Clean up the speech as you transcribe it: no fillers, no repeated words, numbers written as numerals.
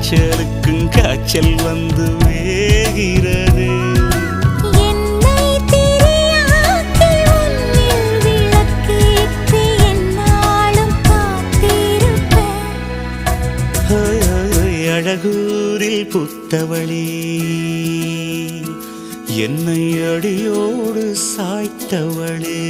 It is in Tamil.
காய்ச்சலுக்கும் காய்ச்சல் வந்து வேகிறது. என்னை திரியாக்கி உன்னில் விளக்கேற்றி என்னாலும் காத்திருப்பேன். அழகூரில் புத்தவளி என்னை அடியோடு சாய்த்தவளே.